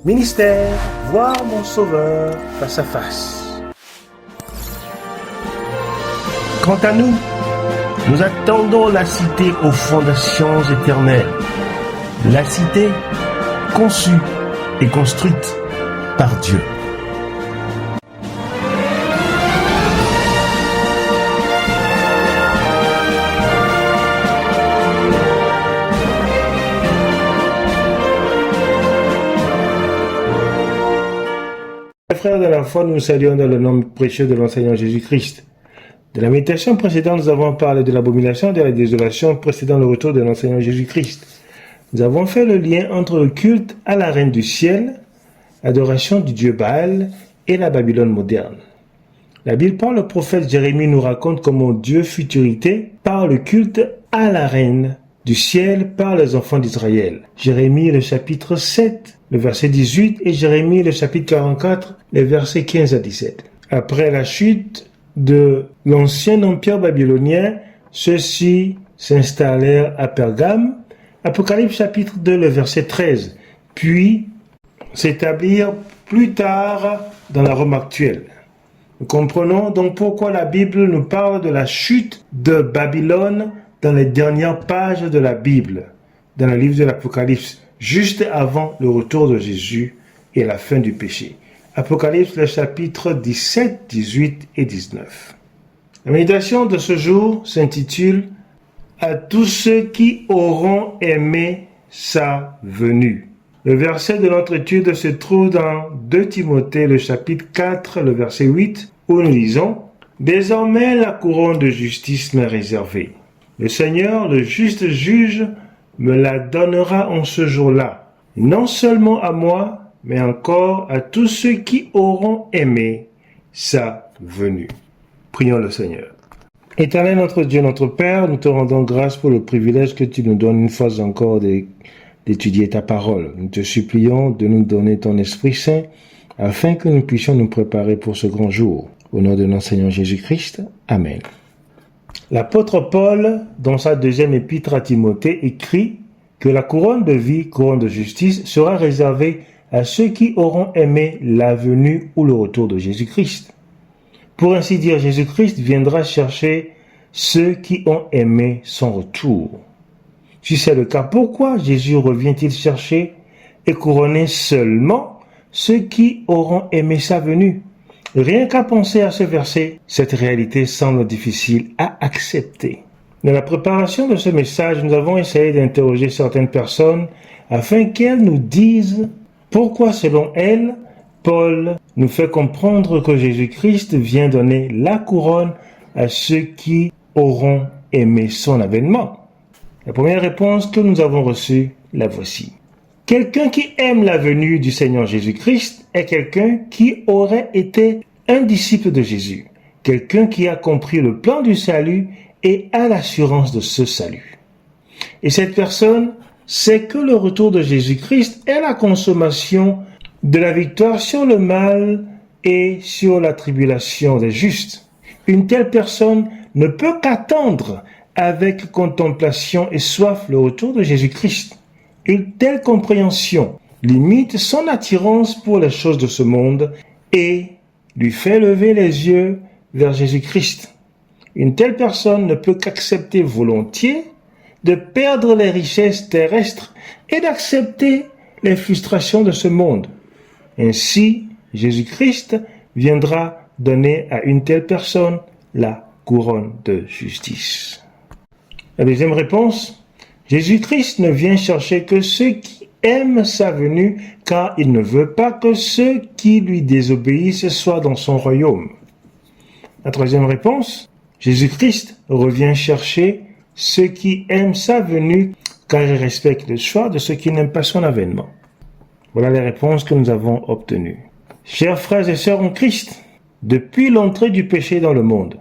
Ministère, voir mon Sauveur face à face. Quant à nous, nous attendons la cité aux fondations éternelles. La cité conçue et construite par Dieu. Frères de la foi, nous saluons dans le nom précieux de l'enseignant Jésus-Christ. De la méditation précédente, nous avons parlé de l'abomination et de la désolation précédant le retour de l'enseignant Jésus-Christ. Nous avons fait le lien entre le culte à la reine du ciel, l'adoration du dieu Baal et la Babylone moderne. La Bible par le prophète Jérémie nous raconte comment Dieu fut irrité par le culte à la reine du ciel par les enfants d'Israël. Jérémie le chapitre 7, le verset 18 et Jérémie le chapitre 44, les versets 15 à 17. Après la chute de l'ancien empire babylonien, ceux-ci s'installèrent à Pergame, Apocalypse chapitre 2, le verset 13, puis s'établirent plus tard dans la Rome actuelle. Nous comprenons donc pourquoi la Bible nous parle de la chute de Babylone dans les dernières pages de la Bible, dans le livre de l'Apocalypse, juste avant le retour de Jésus et la fin du péché. Apocalypse, le chapitre 17, 18 et 19. La méditation de ce jour s'intitule « À tous ceux qui auront aimé sa venue ». Le verset de notre étude se trouve dans 2 Timothée, le chapitre 4, le verset 8, où nous lisons « Désormais la couronne de justice m'est réservée. Le Seigneur, le juste juge, me la donnera en ce jour-là, non seulement à moi, mais encore à tous ceux qui auront aimé sa venue. » Prions le Seigneur. Éternel notre Dieu, notre Père, nous te rendons grâce pour le privilège que tu nous donnes une fois encore d'étudier ta parole. Nous te supplions de nous donner ton Esprit Saint afin que nous puissions nous préparer pour ce grand jour. Au nom de notre Seigneur Jésus-Christ. Amen. L'apôtre Paul, dans sa deuxième épître à Timothée, écrit que la couronne de vie, couronne de justice, sera réservée à ceux qui auront aimé la venue ou le retour de Jésus-Christ. Pour ainsi dire, Jésus-Christ viendra chercher ceux qui ont aimé son retour. Si c'est le cas, pourquoi Jésus revient-il chercher et couronner seulement ceux qui auront aimé sa venue? Rien qu'à penser à ce verset, cette réalité semble difficile à accepter. Dans la préparation de ce message, nous avons essayé d'interroger certaines personnes afin qu'elles nous disent pourquoi, selon elles, Paul nous fait comprendre que Jésus-Christ vient donner la couronne à ceux qui auront aimé son avènement. La première réponse que nous avons reçue, la voici. Quelqu'un qui aime la venue du Seigneur Jésus-Christ est quelqu'un qui aurait été un disciple de Jésus, quelqu'un qui a compris le plan du salut et a l'assurance de ce salut. Et cette personne sait que le retour de Jésus-Christ est la consommation de la victoire sur le mal et sur la tribulation des justes. Une telle personne ne peut qu'attendre avec contemplation et soif le retour de Jésus-Christ. Une telle compréhension limite son attirance pour les choses de ce monde et lui fait lever les yeux vers Jésus-Christ. Une telle personne ne peut qu'accepter volontiers de perdre les richesses terrestres et d'accepter les frustrations de ce monde. Ainsi, Jésus-Christ viendra donner à une telle personne la couronne de justice. La deuxième réponse, Jésus-Christ ne vient chercher que ceux qui aiment sa venue, car il ne veut pas que ceux qui lui désobéissent soient dans son royaume. La troisième réponse, Jésus-Christ revient chercher ceux qui aiment sa venue, car il respecte le choix de ceux qui n'aiment pas son avènement. Voilà les réponses que nous avons obtenues. Chers frères et sœurs en Christ, depuis l'entrée du péché dans le monde,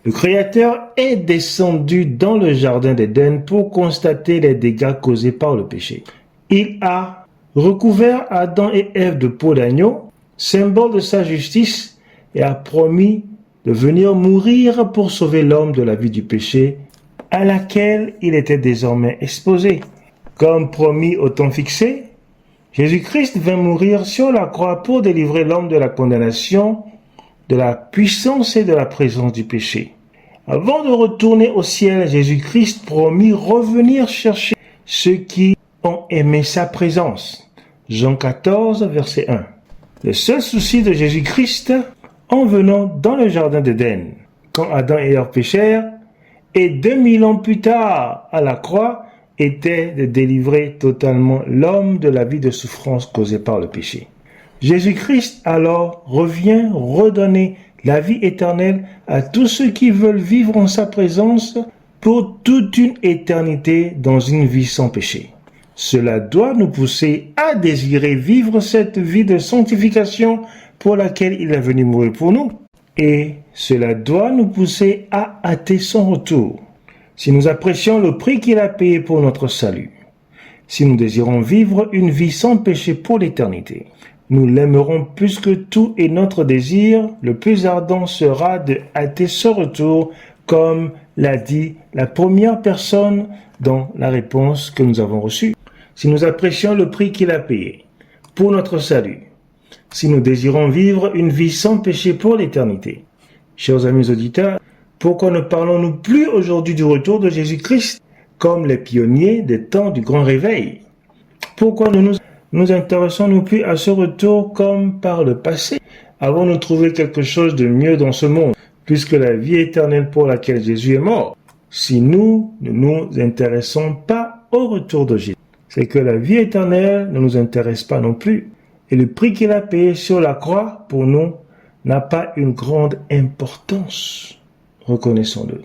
le Créateur est descendu dans le jardin d'Éden pour constater les dégâts causés par le péché. Il a recouvert Adam et Ève de peau d'agneau, symbole de sa justice, et a promis de venir mourir pour sauver l'homme de la vie du péché à laquelle il était désormais exposé. Comme promis au temps fixé, Jésus-Christ vint mourir sur la croix pour délivrer l'homme de la condamnation, de la puissance et de la présence du péché. Avant de retourner au ciel, Jésus-Christ promit revenir chercher ceux qui ont aimé sa présence. Jean 14, verset 1. Le seul souci de Jésus-Christ, en venant dans le jardin d'Éden, quand Adam et Ève péchèrent, et 2000 ans plus tard, à la croix, était de délivrer totalement l'homme de la vie de souffrance causée par le péché. Jésus-Christ alors revient redonner la vie éternelle à tous ceux qui veulent vivre en sa présence pour toute une éternité dans une vie sans péché. Cela doit nous pousser à désirer vivre cette vie de sanctification pour laquelle il est venu mourir pour nous. Et cela doit nous pousser à hâter son retour. Si nous apprécions le prix qu'il a payé pour notre salut, si nous désirons vivre une vie sans péché pour l'éternité, nous l'aimerons plus que tout et notre désir le plus ardent sera de hâter son retour, comme l'a dit la première personne dans la réponse que nous avons reçue. Si nous apprécions le prix qu'il a payé pour notre salut, si nous désirons vivre une vie sans péché pour l'éternité, chers amis auditeurs, pourquoi ne parlons-nous plus aujourd'hui du retour de Jésus-Christ comme les pionniers des temps du grand réveil? Pourquoi ne nous intéressons-nous plus à ce retour comme par le passé? Avons-nous trouvé quelque chose de mieux dans ce monde, puisque la vie éternelle pour laquelle Jésus est mort? Si nous ne nous intéressons pas au retour de Jésus, c'est que la vie éternelle ne nous intéresse pas non plus. Et le prix qu'il a payé sur la croix pour nous n'a pas une grande importance. Reconnaissons-le.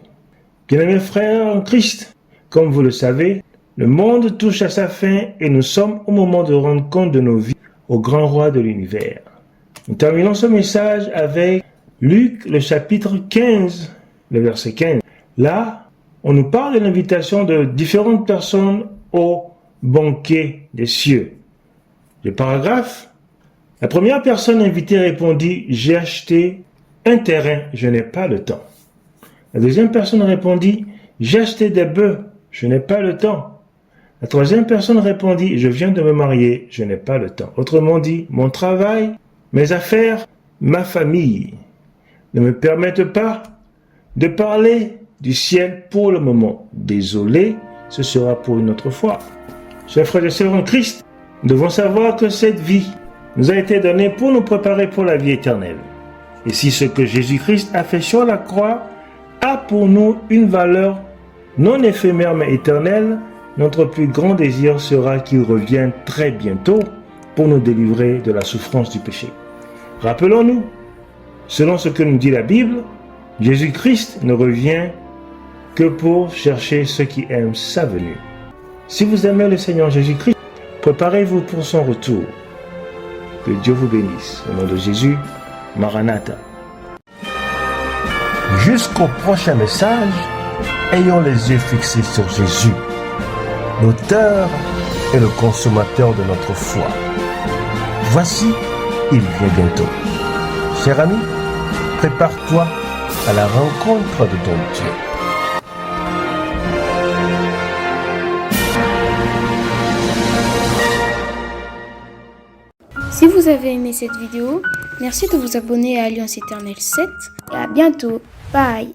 Bien-aimés frères en Christ, comme vous le savez, le monde touche à sa fin et nous sommes au moment de rendre compte de nos vies au grand roi de l'univers. Nous terminons ce message avec Luc, le chapitre 15, le verset 15. Là, on nous parle de l'invitation de différentes personnes au banquet des cieux. Le paragraphe, la première personne invitée répondit « J'ai acheté un terrain, je n'ai pas le temps ». La deuxième personne répondit « J'ai acheté des bœufs, je n'ai pas le temps ». La troisième personne répondit « Je viens de me marier, je n'ai pas le temps ». Autrement dit, mon travail, mes affaires, ma famille ne me permettent pas de parler du ciel pour le moment. Désolé, ce sera pour une autre fois. Chers frères et sœurs en Christ, nous devons savoir que cette vie nous a été donnée pour nous préparer pour la vie éternelle. Et si ce que Jésus-Christ a fait sur la croix a pour nous une valeur non éphémère mais éternelle, notre plus grand désir sera qu'il revienne très bientôt pour nous délivrer de la souffrance du péché. Rappelons-nous, selon ce que nous dit la Bible, Jésus-Christ ne revient que pour chercher ceux qui aiment sa venue. Si vous aimez le Seigneur Jésus-Christ, préparez-vous pour son retour. Que Dieu vous bénisse. Au nom de Jésus, Maranatha. Jusqu'au prochain message, ayons les yeux fixés sur Jésus, l'auteur et le consommateur de notre foi. Voici, il vient bientôt. Cher ami, prépare-toi à la rencontre de ton Dieu. Si vous avez aimé cette vidéo, merci de vous abonner à Alliance Éternelle 7 et à bientôt. Bye.